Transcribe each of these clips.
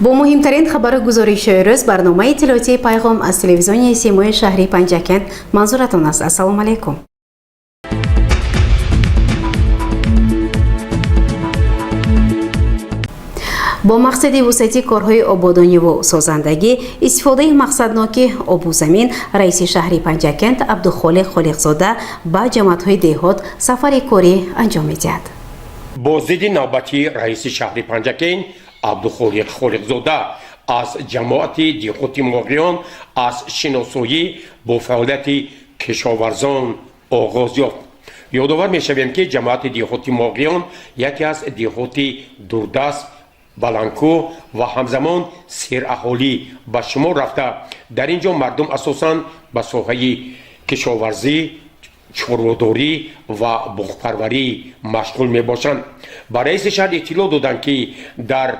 با مهمترین خبر گزارش روز برنامه اطلاعاتی پیغام از تلویزیون سیمای شهری پنجکند منظورتان است. السلام علیکم. با مقصد وسعتی کارهای آبادانی و سازندگی استفاده مقصدناک آب و زمین، رئیس شهری پنجکند عبدالخالق خالقزاده با جماعت‌های دهات سفر کاری انجام می‌دهد. با ضد نوبتی رئیس شهری پنجکند عبدالخالق خالقزاده از جماعت دهات ماغیان از شناسایی با فعالیت کشاورزان آغاز یافت. یادآور می‌شویم که جماعت دهات ماغیان یکی از دهات دوردست، بلانکو و همزمان سیراهالی به شمار رفته. در اینجا مردم اساساً به ساحه کشاورزی، چروه‌داری و بغپروری مشغول می باشند. با رئیس شهر اطلاع دادند که در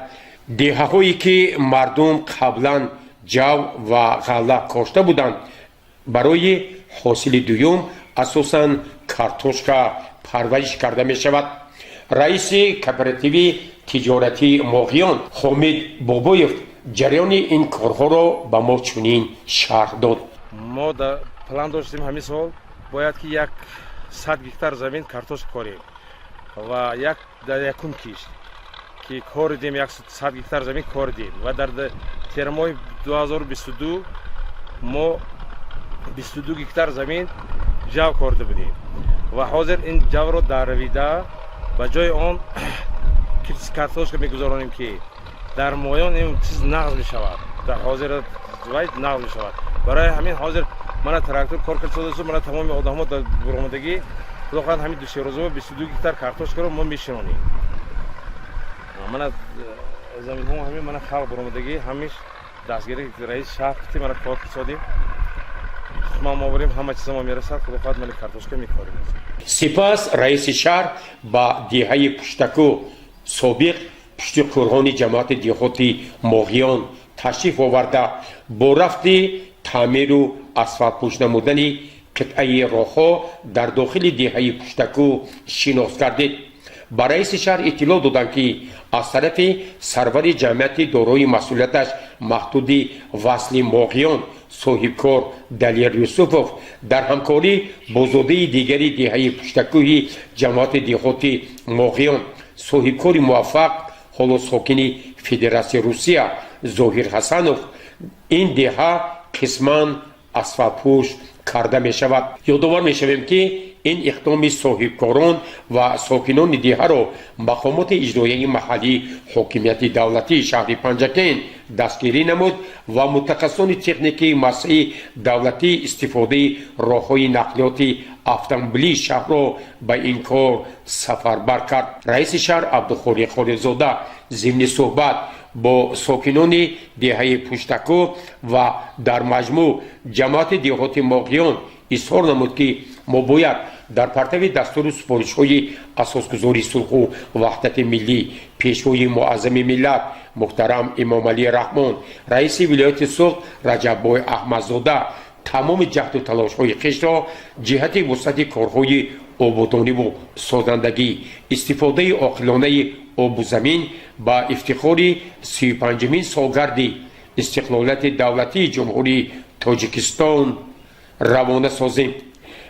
دهه‌هایی که مردم قبلا جو و غله کاشته بودند، برای حاصل دوم اساساً کارتوشکا پرورش کرده می شود. رئیس کوپراتیو تجارتی ماغیان حامد بابایف جریان این کارها را به ما چنین شرح داد. ما در پلان داشتیم همین سال باید که 100 گیتار زمین کارتوش کاریم و در یکم کیش که کار دیم 100 گیتار زمین کار دیم و در ترمای 2022 ما 22 گیتار زمین جو کرده بودیم و حاضر این جو را در رویده و جای آن کارتوش که میگذارانیم که در مایان این چیز نقض می شود، در حاضر وقت نقض می شود. برای همین حاضر من تراکتور کار کرده شد، من تمام آدم‌ها در برآمدگی خداوند همین 2 روزه 22 گیتار کارتوش کردم ما میشونیم. من زمین هم همین من خال برآمدگی همیش دستگیری رئیس شهر کتی من کار کردیم. ما موریم همه چیز ما میرسد خداوند من کارتوش میکنیم. سپس رئیس شهر با دهه پشتکو سابق پشت کارخانه جماعت دهات ماغیان تشریف آورده با رفت تعمیر و اسفالت پوش نمودن قطعه راه‌ها در داخل دهه پشتکو شناس گردید. با رئیس شهر اطلاع دادند که از طرف سرور جمعیت دارای مسئولیتش محدود وصل ماغیان صاحبکار دلیر یوسفوف در همکاری با زاده دیگری دهه پشتکوی جماعت دهات ماغیان صاحبکار موفق حالا ساکن فدراسیون روسیه ظاهر حسنوف این دهه قسما اسفالت پوش کرده می شود. یادآور می شویم که این اقدام صاحبکاران و ساکنان دهه را مقامات اجرایی محلی حاکمیت دولتی شهر پنجکند دستگیری نمود و متخصصان تکنیکی مسئله دولتی استفاده راههای نقلیات اتومبیلی شهر را به این کار سفربر کرد. رئیس شهر عبدالخالق خالقزاده ضمن صحبت با ساکنان دهه پشتکو و در مجموع جماعت دهات ماغیان اظهار نمود که ما باید در پرتو دستور سفارش‌های اساسگذاری صلح و وحدت ملی پیشوای معظم ملت محترم امام علی رحمان رئیس ولایت صلح رجب بای احمدزاده تمام جهد و تلاش‌های خویش را جهت وسعت کارهای آبادانی و سازندگی استفاده عاقلانه آب و زمین با افتخار 35مین سالگرد استقلالیت دولتی جمهوری تاجیکستان روانه سازیم.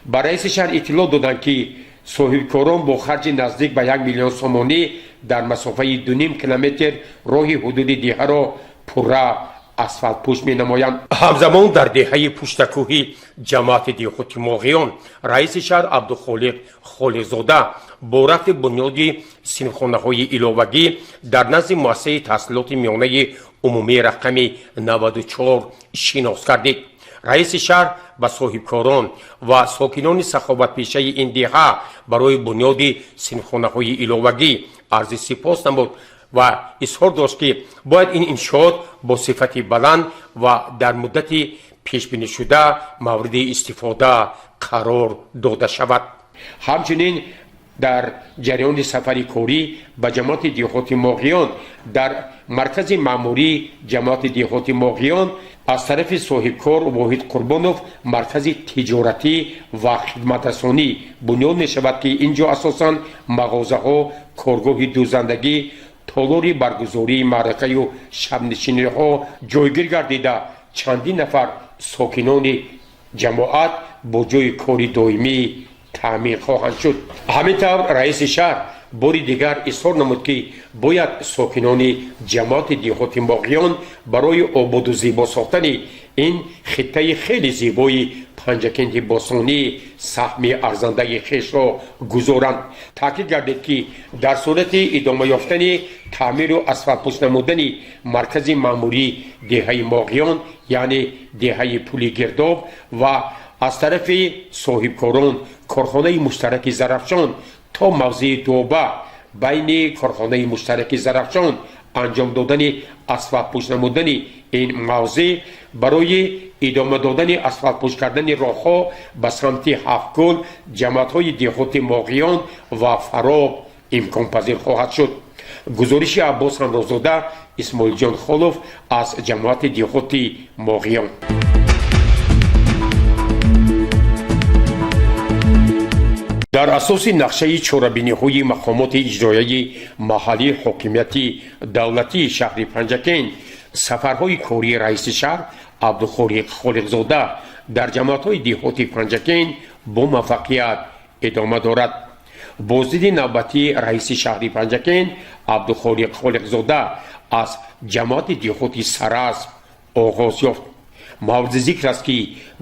با رئیس شهر اطلاع دادند که صاحبکاران با خرج نزدیک به 1 میلیون سومانی در مسافه 2.5 کیلومتر راه حدود دهه را پره اسفالت پوش می نمایند. همزمان در دهه پشتکوهی جماعت دهات ماغیان رئیس شهر عبدالخالق خالقزاده با رفت بنیاد صنفخانه‌های علاوگی در نزد مؤسسه تحصیلات میانه عمومی رقم 94 شناس گردید. رئیس شهر به صاحبکاران و ساکنان سخاوت پیشه این دهه برای بنیاد صنفخانه‌های علاوگی عرض سپاس نمود و اظهار داشت که باید این انشاءات با صفت بلند و در مدت پیش بینی شده مورد استفاده قرار داده شود. همچنین در جریان سفری کاری به جماعت دهات ماغیان در مرکز مأموری جماعت دهات ماغیان از طرف صاحبکار واحد قربانوف مرکز تجارتی و خدمترسانی بنیاد می شود که اینجا اساساً مغازه ها، کارگاه دوزندگی، толори баргузории маъракаю шабнишиниҳо ҷойгир гардида чандин нафар сокинони ҷамоат бо ҷои кори доимӣ таъмин хоҳанд шуд. ҳамин тавр раиси шаҳр бори дигар изҳор намуд ки бояд сокинони ҷамоати диҳоти моғиён барои ободу зебо сохтани ин хиттаи хеле зебои панҷакенди босонӣ саҳми арзандаи хешро гузоранд. таъкид гардид ки дар сурати идома ёфтани таъмиру асфалтпӯш намудани маркази маъмурии деҳаи моғиён яъне деҳаи пули гирдоб ва аз тарафи соҳибкорон корхонаи муштараки зарафшон то мавзеи дуоба байни корхонаи муштараки зарафшон анҷом додани асфалтпӯш намудани ин мавзеъ барои идома додани асфалтпӯш кардани роҳҳо ба самти ҳафтгул ҷамоатҳои деҳоти моғиён ва фароб имконпазир хоҳад шуд. гузориши аббос ҳамрозода, исмоилҷон холов аз ҷамоати деҳоти моғиён. дар асоси нақшаи чорабиниҳои мақомоти иҷроияи маҳаллии ҳокимияти давлатии шаҳри панҷакен сафарҳои кории раиси шаҳр абдухолиқ холиқзода дар ҷамоатҳои деҳоти панҷакен бо муваффақият идома дорад. боздиди навбатии раиси шаҳри панҷакен абдухолиқ холиқзода аз ҷамоати деҳоти сарасб оғоз ёфт. мавриди зикр аст ки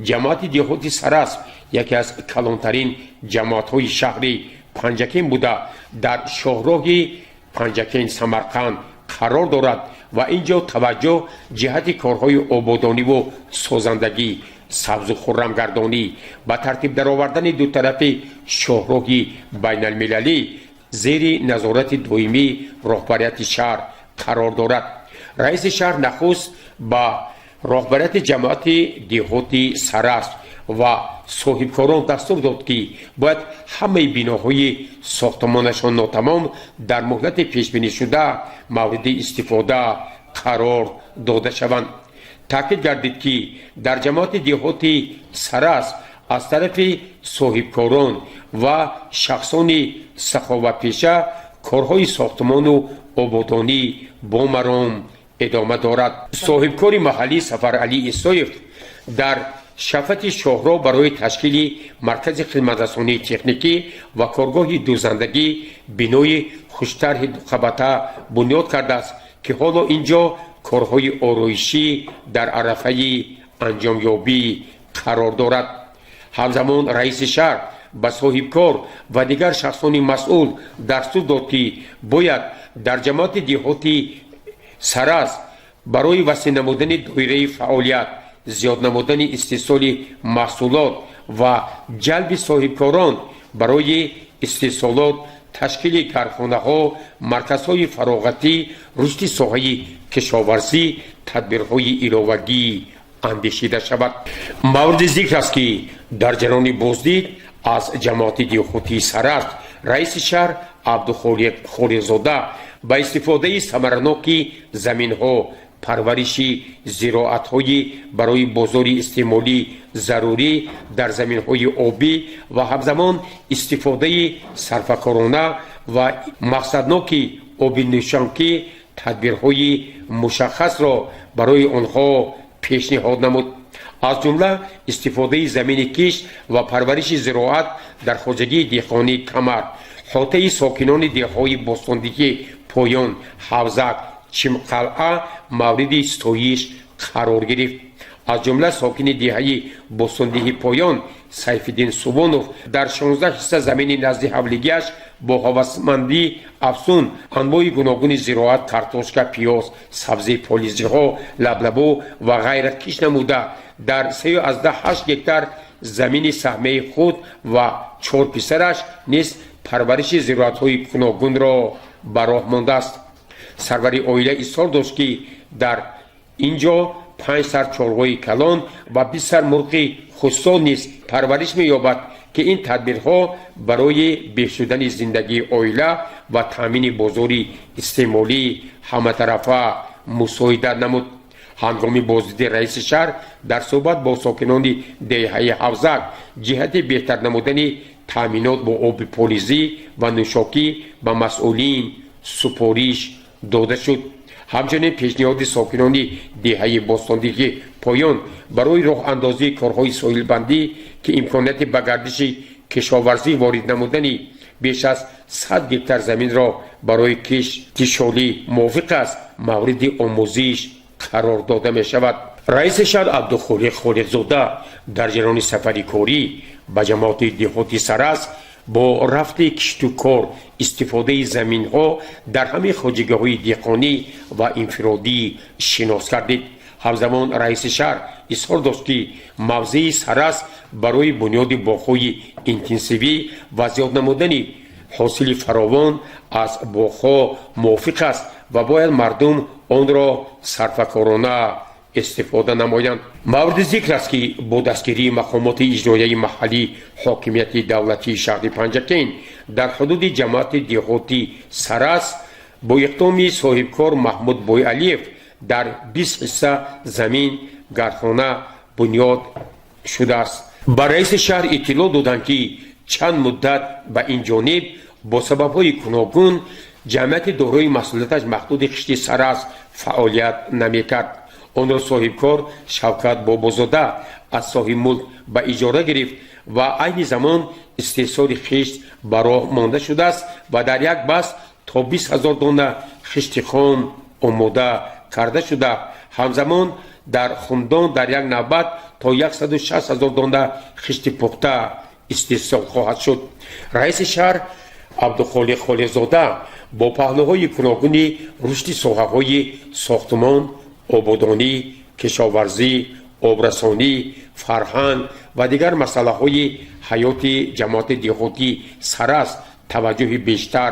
ҷамоати деҳоти сарасб яке аз калонтарин ҷамоатҳои шаҳри панҷакен буда дар шоҳроҳи панҷакен самарқанд қарор дорад ва ин ҷо таваҷҷӯҳ ҷиҳати корҳои ободониву созандагӣ сабзу хуррамгардонӣ ба тартиб даровардани дутарафи шоҳроҳи байналмилалӣ зери назорати доимии роҳбарияти шаҳр қарор дорад. раиси шаҳр нахуст ба роҳбарияти ҷамоати деҳоти сарасб ва соҳибкорон дастур дод ки бояд ҳамаи биноҳои сохтмонашон нотамом дар муҳлати пешбинишуда мавриди истифода қарор дода шаванд. таъкид гардид ки дар ҷамоати деҳоти сарасб аз тарафи соҳибкорон ва шахсони саховатпеша корҳои сохтмону ободонӣ бомаром идома дорад. соҳибкори маҳаллӣ сафаралӣ исоев дар шафати шоҳроҳ барои ташкили маркази хидматрасонии техникӣ ва коргоҳи дӯзандагӣ бинои хуштарҳи дуқабата бунёд кардааст ки ҳоло ин ҷо корҳои ороишӣ дар арафаи анҷомёбӣ қарор дорад. ҳамзамон раиси шаҳр ба соҳибкор ва дигар шахсони масъул дастур дод ки бояд дар ҷамоати деҳоти сарасб барои васеъ намудани доираи фаъолият зиёд намудани истеҳсоли маҳсулот ва ҷалби соҳибкорон барои истеҳсолот ташкили кархонаҳо марказҳои фароғатӣ рушди соҳаи кишоварзӣ тадбирҳои иловагӣ андешида шавад. мавриди зикр аст ки дар ҷараёни боздид аз ҷамоати деҳоти сарасб раиси шаҳр абдухолиқ холиқзода ба истифодаи самараноки заминҳо парвариши зироатҳои барои бозори истеъмолӣ зарурӣ дар заминҳои обӣ ва ҳамзамон истифодаи сарфакорона ва мақсадноки обинӯшонкӣ тадбирҳои мушаххасро барои онҳо пешниҳод намуд. аз ҷумла истифодаи замини кишт ва парвариши зироат дар хоҷагии деҳқонии камар ҳотаи сокинони деҳаҳои бостондиҳи поён ҳавзак чимқалъа мавриди стоиш қарор гирифт. аз ҷумла сокини деҳаи бостондиҳи поён сайфиддин субонов дар 16 ҳисса замини назди ҳавлигиаш бо ҳавасмандӣ афзун анвои гуногуни зироат картошка пиёз сабзи полизиҳо лаблабу ва ғайра киш намуда дар 318 гектар замини саҳмаи худ ва 4 писараш низ парвариши зироатҳои гуногунро ба роҳ мондааст. сарвари оила изҳор дошт ки дар ин ҷо 5 сар чорғои калон ва 20 сар мурғи хуссон низ парвариш меёбад ки ин тадбирҳо барои беҳшудани зиндагии оила ва таъмини бозори истеъмолӣ ҳаматарафа мусоидат намуд. ҳангоми боздиди раиси шаҳр дар суҳбат бо сокинони деҳаи ҳавзак ҷиҳати беҳтар намудани таъминот бо оби полизӣ ва нӯшокӣ ба масъулин супориш дода шуд. ҳамчунин пешниҳоди сокинони деҳаи бостондиги поён барои роҳандозии корҳои соҳилбандӣ ки имконияти ба гардиши кишоварзӣ ворид намудани беш аз 100 гектар заминро барои кишти шолӣ мувофиқ аст мавриди омӯзиш қарор дода мешавад. раиси шаҳр абдухолиқ холиқзода дар ҷараёни сафари корӣ ба ҷамоати деҳоти Сарас бо рафти кишту кор истифодаи заминҳо дар ҳамаи хоҷигаҳои деҳқонӣ ва инфиродӣ шинос гардид. ҳамзамон раиси шаҳр изҳор дошт ки мавзеи Сарас барои бунёди боғҳои интенсивӣ ва зиёд намудани ҳосили фаровон аз боғҳо мувофиқ аст ва бояд мардум онро сарфакорона истифода намоянд. мавриди зикр аст ки бо дастгирии мақомоти иҷроияи маҳаллӣ ҳокимияти давлатии шаҳри Панҷакен дар ҳудуди ҷамоати деҳоти Сарас бо иқдоми соҳибкор Маҳмуд Бойалиев дар 20 ҳисса замин гардхона бунёд шудааст. ба раиси шаҳр иттилоъ доданд ки чанд муддат ба ин ҷониб бо сабабҳои гуногун ҷамъияти дорои масъулияташ маҳдуди қишти Сарас фаъолият намекард. онро соҳибкор Шавкат Бобозода аз соҳибмулк ба иҷора гирифт ва айни замон истеҳсоли хишт ба роҳ монда шудааст ва дар як баст то 20 000 дона хишти хом омода карда шуда, ҳамзамон дар хумдон дар як навбат то 160 000 дона хишти пухта истеҳсол хоҳад шуд. раиси шаҳр Абдухолиқ Холиқзода бо паҳлӯҳои гуногуни рушди соҳаҳои сохтмон, ободонӣ, кишоварзӣ, обрасонӣ, фарҳанг ва дигар масъалаҳои ҳаёти ҷамоати деҳоти Сарас таваҷҷӯҳи бештар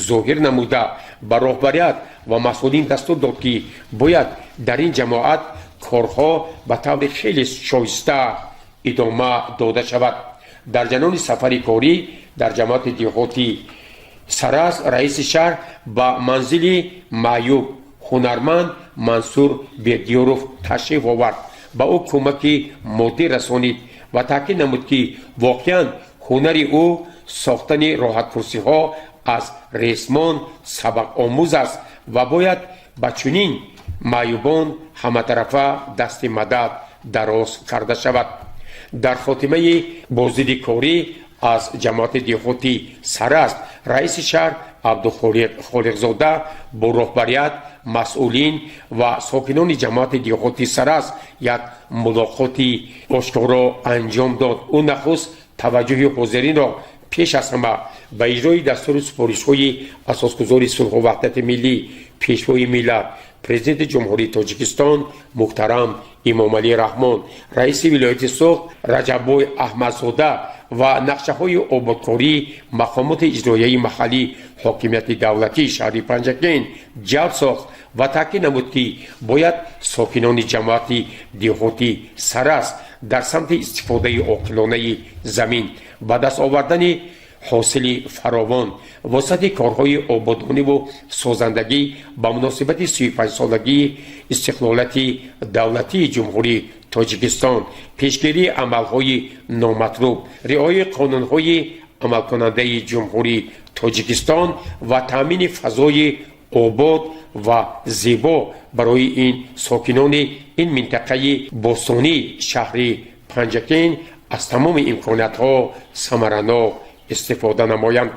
зоҳир намуда ба роҳбарият ва масъулин дастур дод ки бояд дар ин ҷамоат корҳо ба таври хеле шоиста идома дода шавад. дар ҷараёни сафари корӣ дар ҷамоати деҳоти Сарас раиси шаҳр ба манзили маъюб ҳунарманд Мансур Бердиёров ташриф овард. ба ӯ кӯмаки моддӣ расонид ва таъкид намуд ки воқеан ҳунари ӯ сохтани роҳаткурсиҳо аз ресмон сабақомӯз аст ва бояд ба чунин маъюбон ҳаматарафа дасти мадад дароз карда шавад. дар хотимаи бозиди корӣ аз ҷамоати деҳоти Сарас раиси шаҳр Абдухолиқ Холиқзода бо роҳбарият, масъулин ва сокинони ҷамоати деҳоти Сарас як мулоқоти ошкоро анҷом дод. ӯ нахуст таваҷҷӯҳи ҳозиринро пеш аз ҳама ба иҷрои дастури супоришҳои асосгузори сулҳу ваҳдати миллӣ, пешвои миллат, президенти ҷумҳурии Тоҷикистон муҳтарам Имомалӣ Раҳмон, раиси вилояти Соғд Раҷаббой Аҳмадзода ва нақшаҳои ободкории мақомоти иҷроияи маҳаллӣ ҳокимияти давлатии шаҳри Панҷакен ҷалб сохт ва таъкид намуд ки бояд сокинони ҷамоати деҳоти Сарас дар самти истифодаи оқилонаи замин ба даст овардани ҳосили фаровон воситаи корҳои ободониву созандагӣ ба муносибати 35-солагии истиқлолияти давлатии ҷумҳурии Тоҷикистон, пешгирии амалҳои номатлуб, риояи қонунҳои амалкунандаи ҷумҳурии Тоҷикистон ва таъмини фазои обод ва зебо барои ин сокинони ин минтақаи бостонии шаҳри Панҷакен аз тамоми имкониятҳо самаранок истифода намоянд.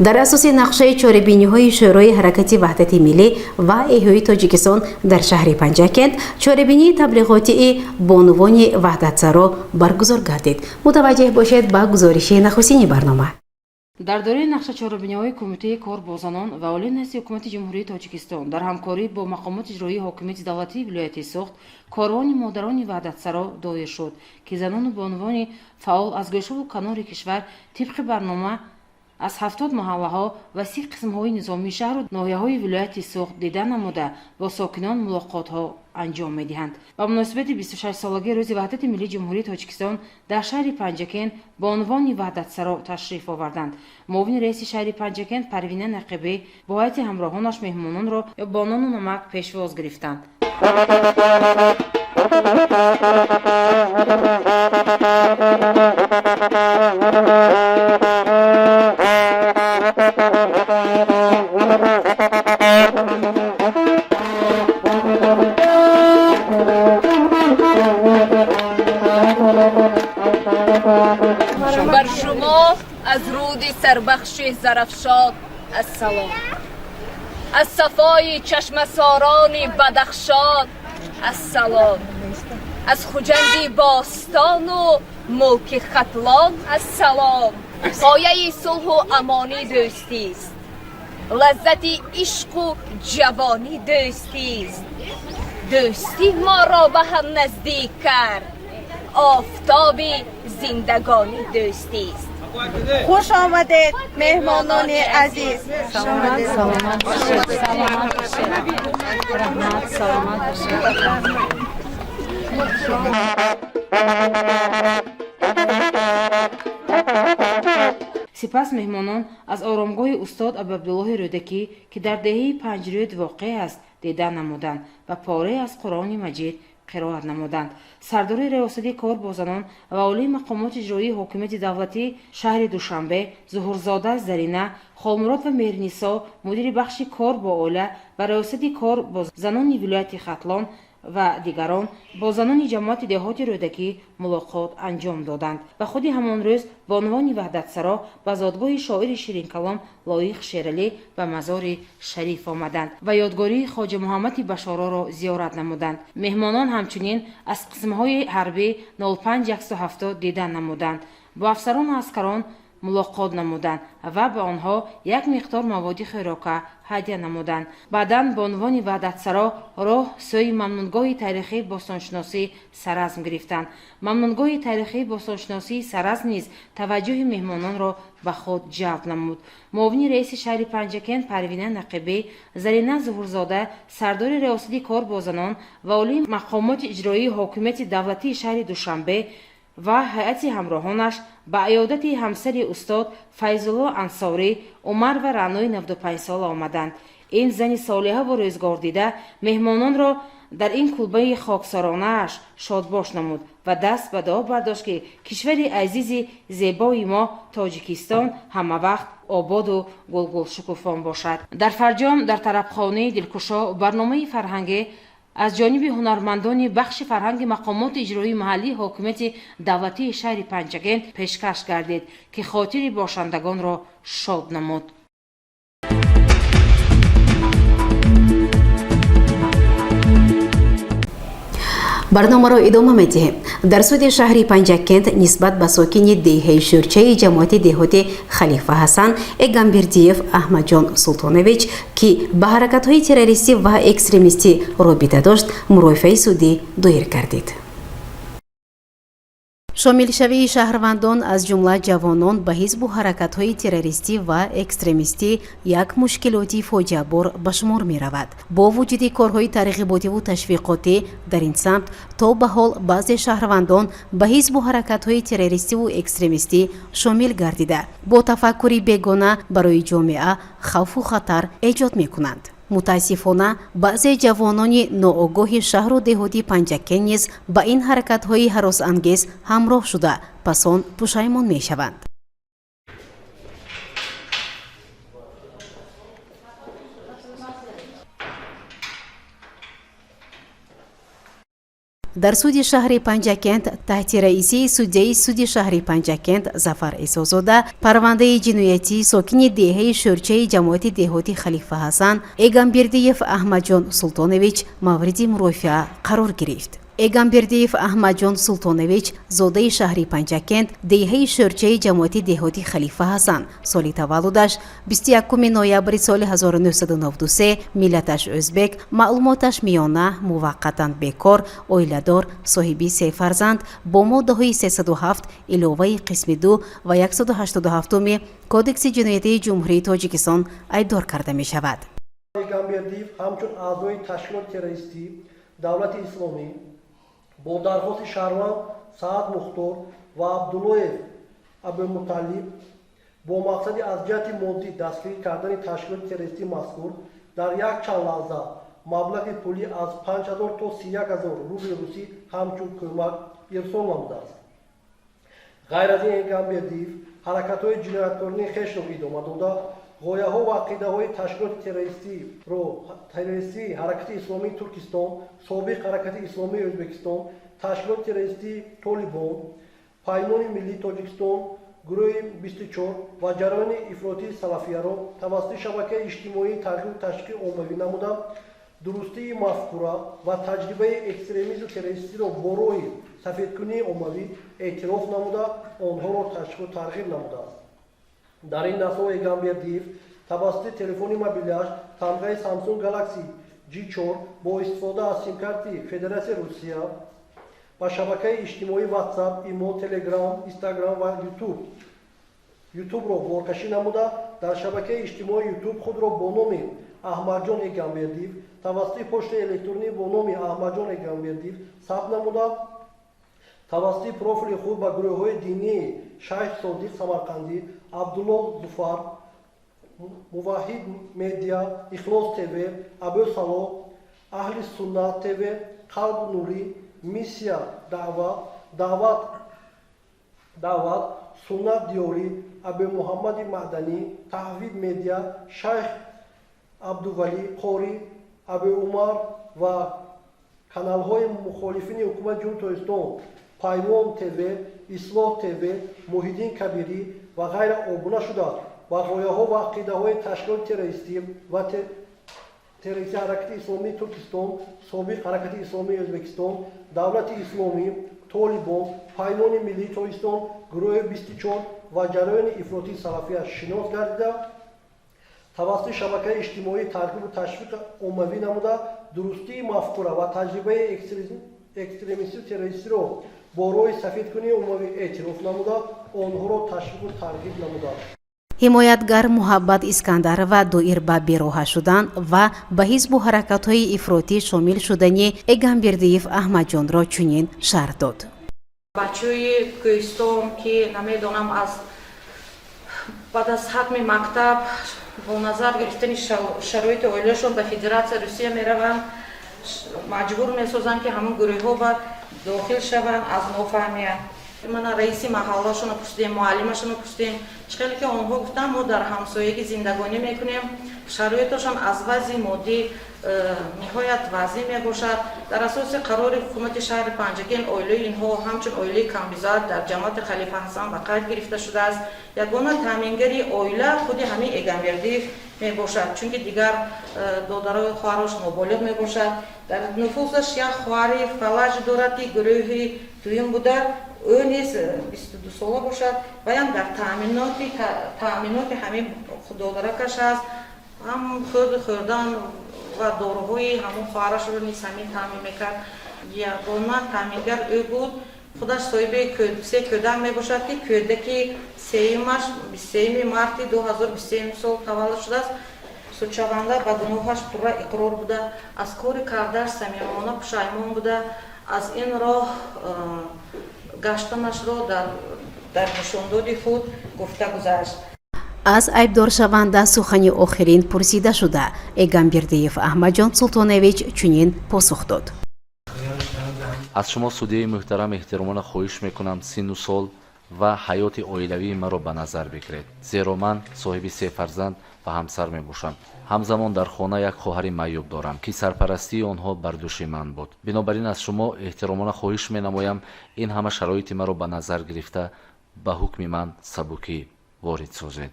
дар асоси нақшаи чорабиниҳои шӯрои ҳаракати ваҳдати миллӣ ва эҳёи Тоҷикистон дар шаҳри Панҷакент чорабинии таблиғотии бонувони ваҳдатсаро баргузор гардид. мутаваҷҷеҳ бошед ба гузориши нахустини барнома. дар дораи нақша чорабиниҳои кумитаи кор бо занон ва олии незди ҳукумати ҷумҳурии Тоҷикистон дар ҳамкорӣ бо мақомоти иҷроии ҳокимияти давлатии вилояти Соғд корвони модарони ваҳдатсаро доир шуд ки занону бонувони фаъол аз гӯшаву канори кишвар тибқи барнома аз 70 маҳаллаҳо ва 30 қисмҳои низомии шаҳру ноҳияҳои вилояти Соғд дида намуда бо сокинон мулоқотҳо анҷом медиҳанд. ба муносибати 26-солагии рӯзи ваҳдати миллии ҷумҳурии Тоҷикистон дар шаҳри Панҷакен ба унвони ваҳдатсаро ташриф оварданд. муовини раиси шаҳри Панҷакен Парвина Нақибӣ бо ҳайати ҳамроҳонаш меҳмононро ба нону намак пешвоз гирифтанд. بر شما از رود سربخش زرافشان السلام، از صفای چشم ساران بدخشان السلام، از خجند باستان و ملک ختلان السلام. پایه صلح و امانی دوستی است، لذت عشق و جوانی دوستی است. دوستی ما را به هم نزدیک کرد، آفتاب زندگانی دوستی است. خوش آمدید مهمانان عزیز. سلامت باشید. رحمت سلامت باشید. سپس مهمانان از آرامگاه استاد عبدالله رودکی که در دهه پنجرود واقع است دیدن نمودند و پاره از قرآن مجید قرائت نمودند. سردار ریاستی کار با زنان و اولی مقامات اجرایی حکومت دولتی شهر دوشنبه ظهورزاده زرینه، خالمراد و مهرنیسا مدیر بخش کار با اوله و ریاستی کار با زنان ولایت ختلان و دیگران با زنان جماعت دهات رودکی ملاقات انجام دادند و خود همان روز با عنوان وحدت سرا به زادگاه شاعر شیرین کلام لایق شیرعلی و مزار شریف آمدند و یادگاری خواجه محمد بشارا را زیارت نمودند. مهمانان همچنین از قسمهای حربی 05170 دیدن نمودند، با افسران و عسکران ملاقات نمودند و به آنها یک مقدار مواد خوراکه هدیه نمودند. بعداً به عنوان وحدت سرا راه سوی ممنونگاه تاریخی باستانشناسی سرزم گرفتند. ممنونگاه تاریخی باستانشناسی سرزم نیز توجه مهمانان را به خود جلب نمود. معاون رئیس شهر پنجکن پروینه نقیبی، زرینه ظهورزاده سردار ریاستی کار با زنان و اولی مقامات اجرایی حکومت دولتی شهر دوشنبه و هیئت همراهانش به عیادت همسر استاد فیض‌الله انصاری عمر و رعنای 95 سال آمدند. این زن صالحه و روزگار دیده مهمانان را در این کلبه خاکسارانه اش شادباش نمود و دست به دعا برداشت که کشور عزیز زیبای ما تاجیکستان همه وقت آباد و گلگل شکوفان باشد. در فرجام در طربخانه دلکشا برنامه فرهنگی از جانب هنرمندان بخش فرهنگ مقامات اجرایی محلی حکومت دولتی شهر پنجگین پیشکش گردید که خاطر باشندگان را شاد نمود. برنامه را ادامه می‌دهیم. در سود شهر پنجکند نسبت به ساکن دهه شورچه جماعت دهات خلیفه حسن اگامبردیف احمد جان سلطانویچ که به حرکت‌های تروریستی و اکستریمیستی رابطه داشت مرافعه سودی دایر گردید. شامل شوی شهروندان از جمله جوانان به حزب و حرکت‌های تروریستی و اکستریمیستی یک مشکلاتی فاجعه بار به شمار می رود. با وجود کارهای ترغیباتی و تشویقاتی در این سمت تا به حال بعضی شهروندان به حزب و حرکت‌های تروریستی و اکستریمیستی شامل گردیده با تفکری بیگانه برای جامعه خوف و خطر ایجاد می کنند. متاسفانه بعضی جوانان ناآگاه شهر و دهاتی پنجکن نیز با این حرکت‌های هراس‌انگیز همراه شده پس آن پشیمان می‌شوند. در سود شهر پنجکند تحت رئیسی سودی سود شهر پنجکند ظفر عیسی‌زاده پرونده جنایتی ساکن دهه شورچه جماعت دهاتی خلیفه حسن اگامبردیف احمد جان سلطانویچ مورد مرافعه قرار گرفت. اگامبردیف احمد جان سلطانویچ زاده شهر پنجکند دهه شورچه جماعت دهاتی خلیفه حسن سال تولدش 21 نوامبر سال 1993 ملتش ازبک معلوماتش میانه موقتا بیکار اویله‌دار صاحبی 3 فرزند با ماده 307 علاوه قسم 2 و 187 کودکس جنایتی جمهوری تاجیکستان ایدار کرده می شود. اگامبردیف همچون اعضای تشکیلات تروریستی دولت اسلامی با درخواست شهروند سعد مختار و عبدالله ابومطلب با مقصد از جهت مادی دستگیری کردن تشکیلات تروریستی مذکور در یک چند لحظه маблағи пули аз 5000 то 31000 рубли русӣ ҳамчун кӯмак ирсол намудааст. ғайр аз ин Эгамбердиев ҳаракатҳои ҷинояткории хешро идома дода ғояҳо ва ақидаҳои ташкилоти террористии ҳаракати исломии Туркистон, собиқ ҳаракати исломии Ӯзбекистон, ташкилоти террористии Толибон, паймони миллии Тоҷикистон, гурӯҳи 24 ва ҷараёни ифротии салафияро тавассути шабакаи иҷтимоии тарғибу ташвиқи оммавӣ намуда дурустии мафкура ва таҷрибаи экстремизму террористиро бо роҳи сафедкунии оммавӣ эътироф намуда онҳоро ташвиқу тарғиб намудааст. дар ин насо Эгамбердиев тавассути телефони мобилияш тамғаи Samsung Galaxy G4 бо истифода аз симкарти Федератсияи Русия ба шабакаи иҷтимоии WhatsApp, Imo, Telegram, Instagram ва YouTube-ро боркашӣ намуда дар шабакаи иҷтимоии YouTube худро бо номи Аҳмадҷон Эгамбердиев тавассути почтаи электронӣ бо номи Аҳмадҷон Эгамбердиев сабт намуда тавассути профили худ ба гурӯҳҳои динии Шайх Содиқ Самарқандӣ, Абдулло Зуфар, Муваҳид Медиа, Ихлос ТВ, Абу Сало, Аҳли Суннат ТВ, Қалбу Нурӣ, Миссия Даъват, Суннат Диёрӣ, Абу Муҳаммади Маъданӣ, Таҳвид Медиа, Шайх Абдувалӣ Қорӣ, Абу Умар ва каналҳои мухолифини ҳукумати Ҷумҳурии Тоҷикистон, Паймон ТВ, Ислоҳ ТВ, Муҳиддин Кабирӣ ва ғайра обуна шуда ба ғояҳо ва ақидаҳои ташкилоти террористӣ ва террористии ҳаракати исломии Туркистон, собиқ ҳаракати исломии Ӯзбекистон, давлати исломӣ, Толибон, паймони миллии Тоҷикистон, гурӯҳи 24 ва ҷараёни ифротии салафия шинос гардида тавассути шабакаи иҷтимоии тарғибу ташвиқи оммавӣ намуда дурустии мафкура ва таҷрибаи экстремистию террористиро бо роҳи сафедкунии оммавӣ эътироф намуда онҳоро ташвиқу тарғиб намудааст. ҳимоятгар Муҳаббат Искандарова доир ба бероҳа шудан ва ба ҳизбу ҳаракатҳои ифротӣ шомил шудани Эгамбердиев Аҳмадҷонро чунин шарҳ дод. бачаҳои Кӯҳистон ки намедонам аз баъд аз ҳатми мактаб бо назар гирифтани шароити оилаашон ба Федератсияи Русия мераванд, маҷбур месозанд ки ҳамон гурӯҳҳо ба дохил шаванд аз нофаҳмия. Мана раиси маҳаллашонро пурсидем, муаллимашонро пурсидем, чиқали ки онҳо гуфтанд мо дар ҳамсоягӣ зиндагонӣ мекунем, шароиташон аз вазъи моддӣ ниҳоят вазъ мебошад. Дар асоси қарори ҳукумати шаҳри Панҷакент оилаи инҳо ҳамчун оилаи камбизад дар ҷамоати Халифа Ҳасан ба қайд гирифта шудааст. Ягона таъмингари оила худи ҳамин Эгамбердиев мебошад, чунки дигар додарои хоҳараш ноболиғ мебошад. Дар нуфусаш як хоҳари фалаҷ дорад ки гурӯҳи дуюм буда, ӯ низ 22 сола бошад ва ям дар таъминоти ҳамин додаракаш аст, ҳам хӯрдан ва доруҳои ҳамон хоҳарашро низ ҳамин таъмин мекард. Ягона таъмингар ӯ буд. Худаш соҳиби се кӯдак мебошад ки кӯдаки сеюмаш 23 марти 2023 сол таваллуд шудааст. Судшаванда ба гуноҳаш пурра иқрор буда, аз кори кардааш самимона пушаймон буда, аз ин роҳ гаштанашро дар нишондоди худ гуфта гузашт. аз айбдоршаванда сухани охирин пурсида шуда Эгамбердиев Аҳмадҷон Султоневич чунин посух дод. аз шумо судияи муҳтарам эҳтиромона хоҳиш мекунам сину сол ва ҳаёти оилавии маро ба назар бигиред, зеро ман соҳиби 3 фарзанд ва ҳамсар мебошам. ҳамзамон дар хона як хоҳари маъюб дорам ки сарпарастии онҳо бар дӯши ман буд. бинобар ин аз шумо эҳтиромона хоҳиш менамоям ин ҳама шароити маро ба назар гирифта ба ҳукми ман сабукӣ ворид созед.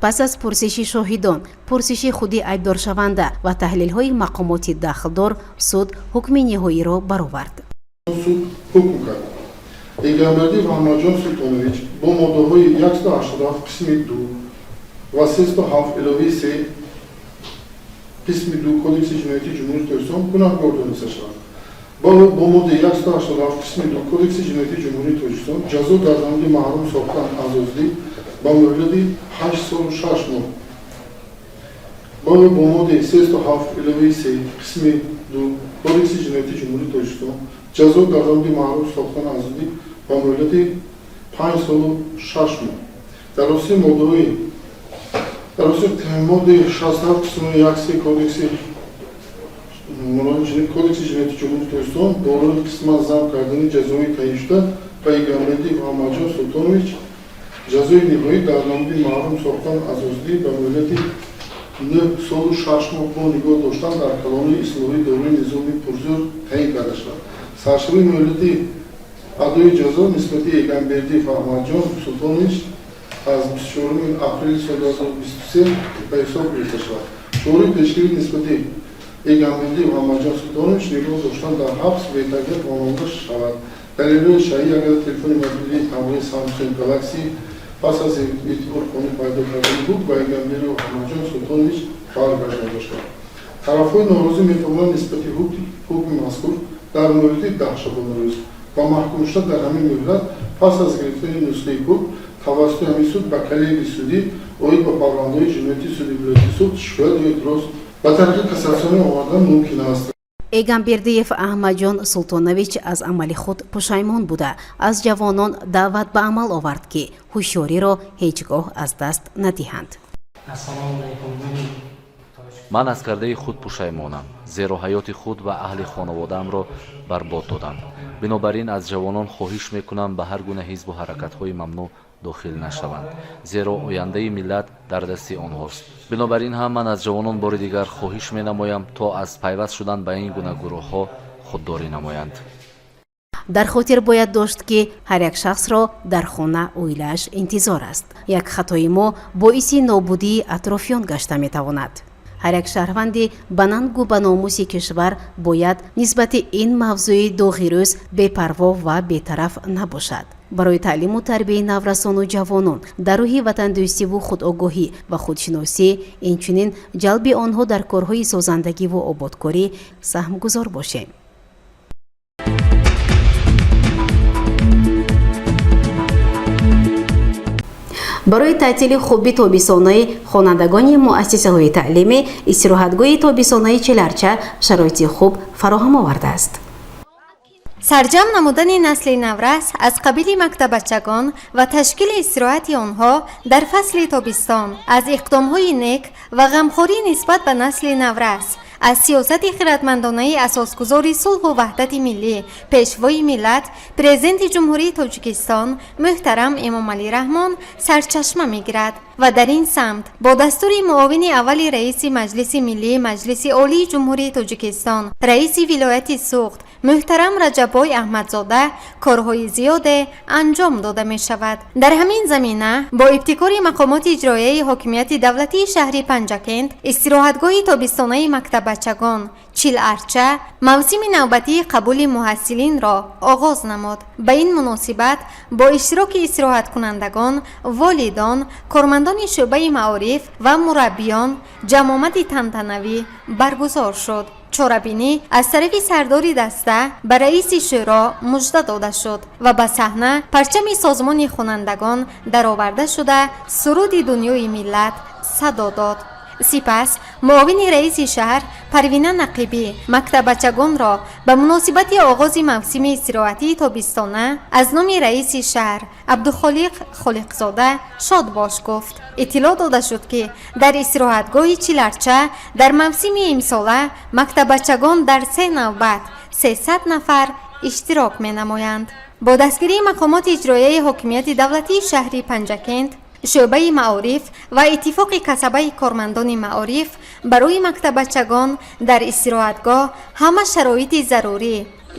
пас аз пурсиши шоҳидон, пурсиши худи айбдоршаванда ва таҳлилҳои мақомоти дахлдор, суд ҳукми ниҳоиро баровард. суд ҳукм кард. Эгамбердиев Аҳмадҷон Султонович бо моддаҳои 187 қисми 2 ва 307 иловаи 3 қисми 2 Кодекси ҷиноятии Ҷумҳурии Тоҷикистон гунаҳкор дониста шавад. бо моддаи 187 қисми 2 Кодекси ҷиноятии Ҷумҳурии Тоҷикистон ҷазо дар намуди маҳрум сохтан аз озодӣ ба муҳлати 8 сол 6 моҳ. бо моддаи 307 иловаи 3 қисми 2 Кодекси ҷиноятии Ҷумҳурии Тоҷикистон ҷазо дар намуди маҳрум сохтан аз озодӣ ба муҳлати 5 сол 6 моҳ. дар ососи моддаи 67 қисми 1 Кодекси Муроҷини кодекси ҷинояти ҷумҳурии Tojikiston болори қисман зам кардани ҷазои таъиншуда Пайғамберди Муҳаммадҷон Султонович ҷазои ниҳоӣ дар намуди маҳрум сохтан аз озодӣ ба муддати 9 солу 6 моҳ бо нигоҳ доштан дар калони ислоҳии дорои низоми пурзӯр таъин карда шуд. Саршави муҳлати адои ҷазо нисбати Пайғамберди Муҳаммадҷон Султонович аз 24 апрели соли 2023 ба ҳисоб гирифта шавад. Чораи пешгирӣ нисбати Пайғамберди Муҳаммадҷон Султонович нигоҳ доштан дар ҳабс бетагир монанда шавад. Далелҳои шаҳӣ агар телефони мобилии ҳамроҳи Samsung Galaxy пас аз эътиборхонӣ пайдо кардани буд ба Пайғамберди Муҳаммадҷон Султонович баргардода доштанд. Тарафҳои норозӣ метавонанд нисбати ҳукми мазкур дар муҳлати 10 шабонарӯз ба маҳкум шуда дар ҳамин муҳлат пас аз гирифтани нусхаи ҳукм тавассути ҳамин суд ба коллегияи судӣ оид ба парвандаҳои ҷиноятӣ суди вилояти суд шикоят ё эътироз ба тариқи кассатсионӣ овардан мумкин аст. Эгамбердиев Аҳмадҷон Султонович аз амали худ пушаймон буда аз ҷавонон даъват ба амал овард ки ҳушёриро ҳеҷ гоҳ аз даст надиҳанд. ман аз кардаи худ пушаймонам, зеро ҳаёти худ ва аҳли хонаводаамро барбод додам. Бинобар ин аз ҷавонон хоҳиш мекунам ба ҳар гуна ҳизбу ҳаракатҳои мамнӯъ дохил нашаванд, зеро ояндаи миллат дар дасти онҳост. Бинобар ин ҳам ман аз ҷавонон бори дигар хоҳиш менамоям то аз пайваст шудан ба ин гуна гурӯҳҳо худдорӣ намоянд. дар хотир бояд дошт ки ҳар як шахсро дар хона оилааш интизор аст. як хатои мо боиси нобудии атрофиён гашта метавонад. ҳар як шаҳрванди ба нангу ба номуси кишвар бояд нисбати ин мавзӯи доғирӯз бепарво ва бетараф набошад. барои таълиму тарбияи наврасону ҷавонон дар рӯҳи ватандӯстиву худогоҳӣ ва худшиносӣ, инчунин ҷалби онҳо дар корҳои созандагиву ободкорӣ саҳмгузор бошем. барои таътили хуби тобистонаи хонандагони муассисаҳои таълимӣ истироҳатгоҳи тобистонаи Чиларча шароити хуб фароҳам овардааст. сарҷам намудани насли наврас аз қабили мактабачагон ва ташкили истироҳати онҳо дар фасли тобистон аз иқдомҳои нек ва ғамхорӣ нисбат ба насли наврас аз сиёсати хиратмандонаи асосгузори сулҳу ваҳдати миллӣ пешвои миллат президенти ҷумҳурии Тоҷикистон муҳтарам Эмомалӣ Раҳмон сарчашма мегирад ва дар ин самт бо дастури муовини аввали раиси Маҷлиси Миллии Маҷлиси Олии Ҷумҳурии Тоҷикистон раиси вилояти Суғд муҳтарам Раҷаббой Аҳмадзода корҳои зиёде анҷом дода мешавад. дар ҳамин замина бо ибтикори мақомоти иҷроияи ҳокимияти давлатии шаҳри Панҷакент истироҳатгоҳи тобистонаи мактабачагон Чиларча мавсими навбатии қабули муҳассилинро оғоз намуд. ба ин муносибат бо иштироки истироҳаткунандагон, волидон, кормандони шуъбаи маориф ва мураббиён ҷамъомади тантанавӣ баргузор шуд. чорабинӣ аз тарафи сардори даста ба раиси шӯро мужда дода шуд ва ба саҳна парчами созмони хонандагон дароварда шуда суруди дунёи миллат садо дод. сипас муовини раиси шаҳр Парвина Нақибӣ мактабачагонро ба муносибати оғози мавсими истироҳатии тобистона аз номи раиси шаҳр Абдухолиқ Холиқзода шодбош гуфт. иттилоъ дода шуд ки дар истироҳатгоҳи Чиларча дар мавсими имсола мактабачагон дар 3 навбат 300 нафар иштирок менамоянд. бо дастгирии мақомоти иҷроияи ҳокимияти давлатии шаҳри Панҷакент, шуъбаи маориф ва иттифоқи касабаи кормандони маориф барои мактабачагон дар истироҳатгоҳ ҳама шароити зарурӣ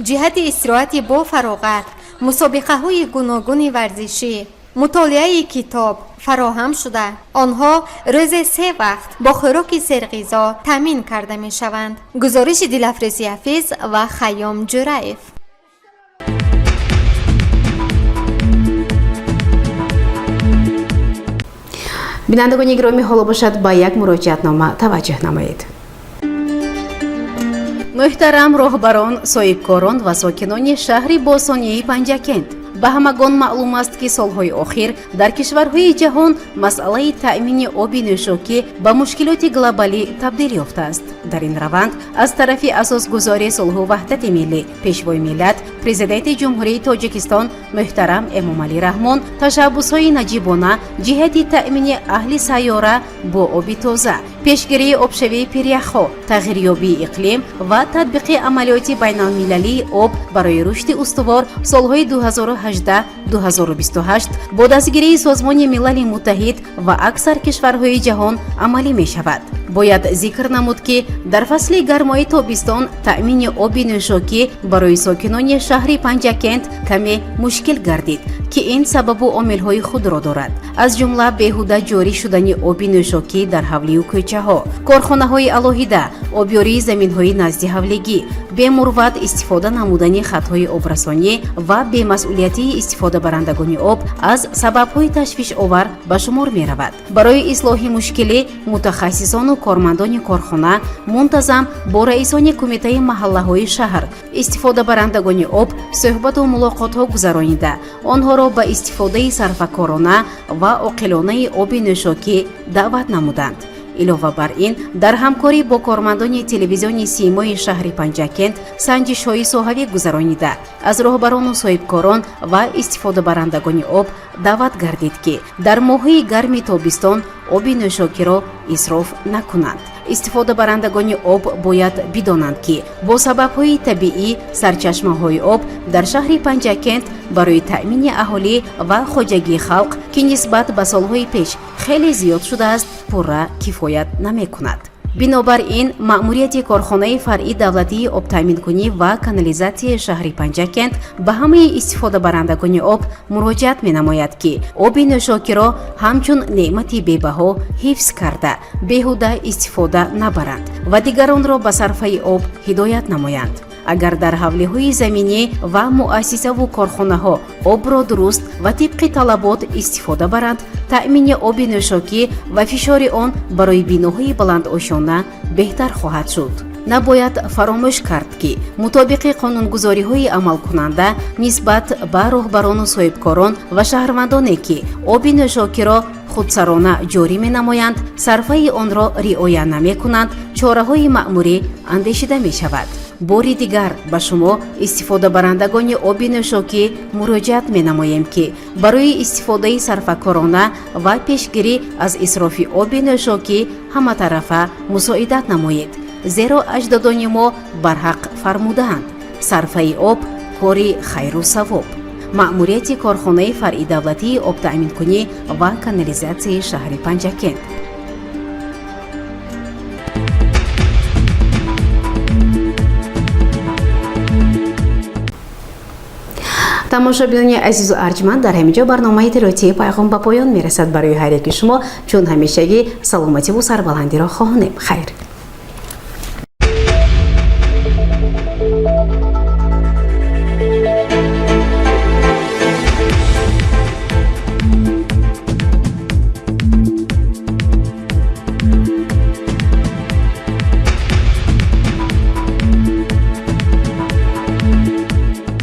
ҷиҳати истироҳати бо фароғат, мусобиқаҳои гуногуни варзишӣ, мутолиаи китоб фароҳам шуда онҳо рӯзе 3 вақт бо хӯроки серғизо таъмин карда мешаванд. гузориши Дилафрӯзи Ҳафиз ва Хайём Ҷураев. бинандагони гиромӣ, ҳоло бошад ба як муроҷиатнома таваҷҷӯҳ намоед. муҳтарам роҳбарон, соҳибкорон ва сокинони шаҳри босонияи Панҷакент, ба ҳамагон маълум аст ки солҳои охир дар кишварҳои ҷаҳон масъалаи таъмини оби нӯшокӣ ба мушкилоти глобалӣ табдил ёфтааст. дар ин раванд аз тарафи асосгузори сулҳу ваҳдати миллӣ пешвои миллат президенти ҷумҳурии Тоҷикистон муҳтарам Эмомалӣ Раҳмон ташаббусҳои наҷибона ҷиҳати таъмини аҳли сайёра бо оби тоза пешгирии обшавии пиряхҳо, тағйирёбии иқлим ва татбиқи амалиёти байналмилалии об барои рушди устувор солҳои 2018-2028 бо дастгирии Созмони Милали Муттаҳид ва аксар кишварҳои ҷаҳон амалӣ мешавад. Бояд зикр намуд ки дар фасли гармои тобистон таъмини оби нӯшокӣ барои сокинони шаҳри Панҷакент каме мушкил гардид ки ин сабабу омилҳои худро дорад. Аз ҷумла беҳуда ҷорӣ шудани оби нӯшокӣ дар ҳавлию кӯчаҳо, корхонаҳои алоҳида, обёрии заминҳои назди ҳавлигӣ, бемурват истифода намудани хатҳои обрасонӣ ва бемасъулиятии истифодабарандагони об аз сабабҳои ташвишовар ба шумор меравад. Барои ислоҳи мушкилӣ мутахассисону кормандони корхона мунтазам бо раисони кумитаи маҳаллаҳои шаҳр истифодабарандагони об суҳбату мулоқотҳо гузаронида онҳоро ба истифодаи сарфакорона ва оқилонаи оби нӯшокӣ даъват намуданд. илова бар ин дар ҳамкорӣ бо кормандони телевизиони симои шаҳри Панҷакент санҷишҳои соҳавӣ гузаронида аз роҳбарону соҳибкорон ва истифодабарандагони об даъват гардид ки дар моҳҳои гарми тобистон оби нӯшокиро исроф накунанд. Истифодабарандагони об бояд бидонанд ки бо сабабҳои табиӣ сарчашмаҳои об дар шаҳри Панҷакент барои таъмини аҳолӣ ва хоҷагии халқ ки нисбат ба солҳои пеш хеле зиёд шудааст пурра кифоят намекунад. Бинобар ин маъмурияти корхонаи фаръии давлатии обтаъминкунӣ ва канализатсияи шаҳри Панҷакент ба ҳамаи истифодабарандагони об муроҷиат менамояд ки оби нӯшокиро ҳамчун неъмати бебаҳо ҳифз карда беҳуда истифода набаранд ва дигаронро ба сарфаи об ҳидоят намоянд. Агар дар ҳавлиҳои заминӣ ва муассисаву корхонаҳо обро дуруст ва тибқи талабот истифода баранд, таъмини оби нӯшокӣ ва фишори он барои биноҳои баландошона беҳтар хоҳад шуд. Набояд фаромӯш кард ки мутобиқи қонунгузориҳои амалкунанда нисбат ба роҳбарону соҳибкорон ва шаҳрвандоне ки оби нӯшокиро худсарона ҷорӣ менамоянд, сарфаи онро риоя намекунанд, чораҳои маъмурӣ андешида мешавад. бори дигар ба шумо истифодабарандагони оби нӯшокӣ муроҷиат менамоем ки барои истифодаи сарфакорона ва пешгирӣ аз исрофи оби нӯшокӣ ҳаматарафа мусоидат намоед, зеро аҷдодони мо барҳақ фармудаанд: сарфаи об кори хайру савоб. маъмурияти корхонаи фаръии давлатии обтаъминкунӣ ва канализатсияи шаҳри Панҷакент. тамошобинони азизу арҷманд, дар ҳаминҷо барномаи иттилоотии пайғом ба поён мерасад. барои ҳар яки шумо чун ҳамешагӣ саломативу сарбаландиро хоҳонем. хайр.